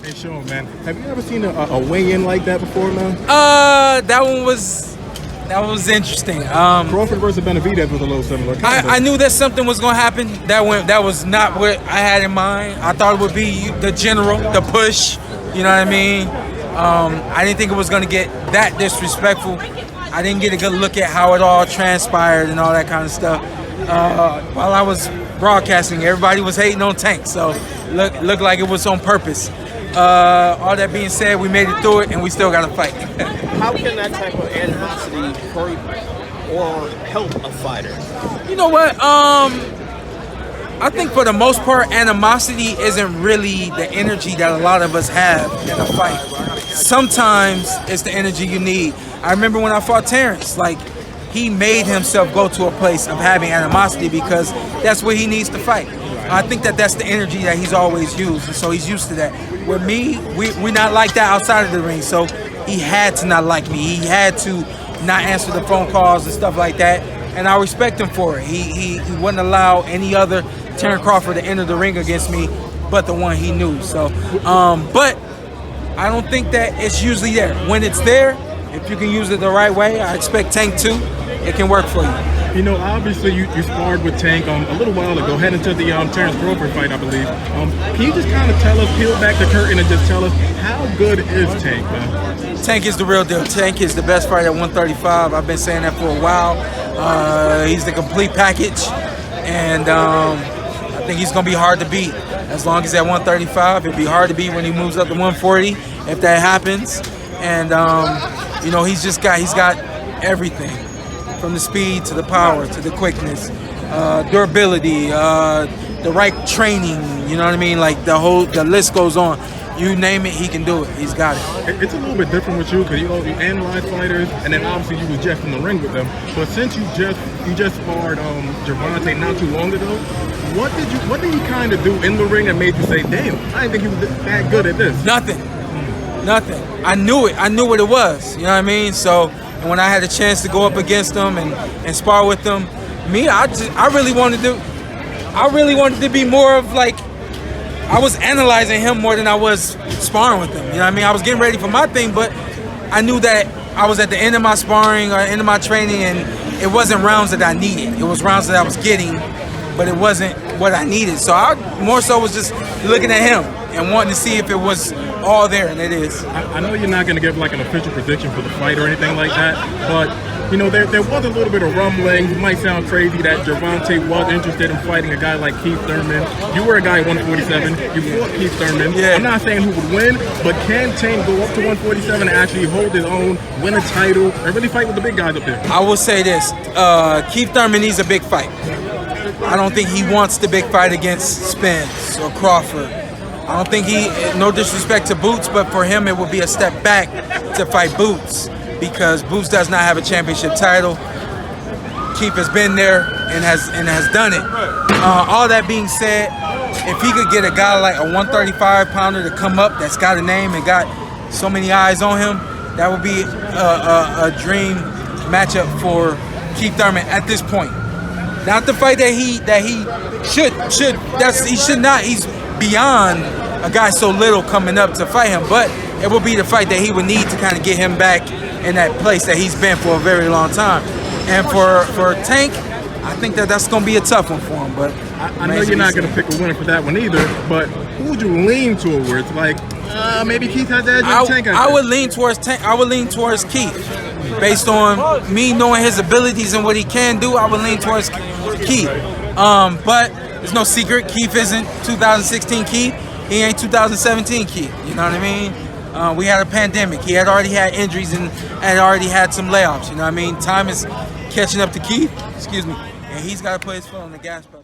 Hey, Shawn, man, have you ever seen a weigh-in like that before, man? That was interesting. Crawford versus Benavidez was a little similar. I knew that something was gonna happen. That was not what I had in mind. I thought it would be the general, the push. You know what I mean? I didn't think it was gonna get that disrespectful. I didn't get a good look at how it all transpired and all that kind of stuff. While I was broadcasting, everybody was hating on Tank, so looked like it was on purpose. All that being said, we made it through it, and we still got to fight. How can that type of animosity hurt or help a fighter? You know what? I think for the most part, animosity isn't really the energy that a lot of us have in a fight. Sometimes it's the energy you need. I remember when I fought Terrence, like, he made himself go to a place of having animosity because that's where he needs to fight. I think that's the energy that he's always used, and so he's used to that. With me, we're not like that outside of the ring, so he had to not like me. He had to not answer the phone calls and stuff like that, and I respect him for it. He wouldn't allow any other Terrence Crawford to enter the ring against me but the one he knew. So, but I don't think that it's usually there. When it's there, if you can use it the right way, I expect Tank too, it can work for you. You know, obviously you sparred with Tank a little while ago, heading to the Terrence Crawford fight, I believe. Can you just kind of tell us, peel back the curtain and just tell us how good is Tank, man? Tank is the real deal. Tank is the best fighter at 135. I've been saying that for a while. He's the complete package, and I think he's going to be hard to beat. As long as he's at 135, it'll be hard to beat when he moves up to 140, if that happens. And, you know, he's got everything. From the speed to the power to the quickness, durability, the right training, you know what I mean? Like the list goes on. You name it, he can do it. He's got it. It's a little bit different with you because you analyze fighters, and then obviously you was just in the ring with them. But since you just sparred Gervonta not too long ago, what did he kind of do in the ring that made you say, "Damn, I didn't think he was that good at this"? Nothing. I knew it. I knew what it was. You know what I mean? So. And when I had a chance to go up against them and spar with them, I really wanted to be more of like, I was analyzing him more than I was sparring with him. You know what I mean? I was getting ready for my thing, but I knew that I was at the end of my sparring or end of my training, and it wasn't rounds that I needed. It was rounds that I was getting, but it wasn't what I needed. So I more so was just looking at him and wanting to see if it was all there, and it is. I know you're not going to give like an official prediction for the fight or anything like that, but you know there was a little bit of rumbling. It might sound crazy that Gervonta was interested in fighting a guy like Keith Thurman. You were a guy at 147. You fought Keith Thurman. Yeah. I'm not saying who would win, but can Tank go up to 147 and actually hold his own, win a title, and really fight with the big guys up there? I will say this: Keith Thurman needs a big fight. I don't think he wants the big fight against Spence or Crawford. I don't think no disrespect to Boots, but for him it would be a step back to fight Boots because Boots does not have a championship title. Keith has been there and has done it. All that being said, if he could get a guy like a 135-pounder to come up that's got a name and got so many eyes on him, that would be a dream matchup for Keith Thurman at this point. Not the fight that he should not. He's beyond a guy so little coming up to fight him, but it will be the fight that he would need to kind of get him back in that place that he's been for a very long time. And for Tank, I think that's going to be a tough one for him. But I know you're not going to pick a winner for that one either, but who would you lean towards? Like, maybe Keith has that edge on Tank? I would lean towards Tank. I would lean towards Keith. Based on me knowing his abilities and what he can do, I would lean towards Keith. But there's no secret, Keith isn't 2016 Keith. He ain't 2017 Keith. You know what I mean? We had a pandemic. He had already had injuries and had already had some layoffs. You know what I mean? Time is catching up to Keith. Excuse me. And he's got to put his foot on the gas pedal.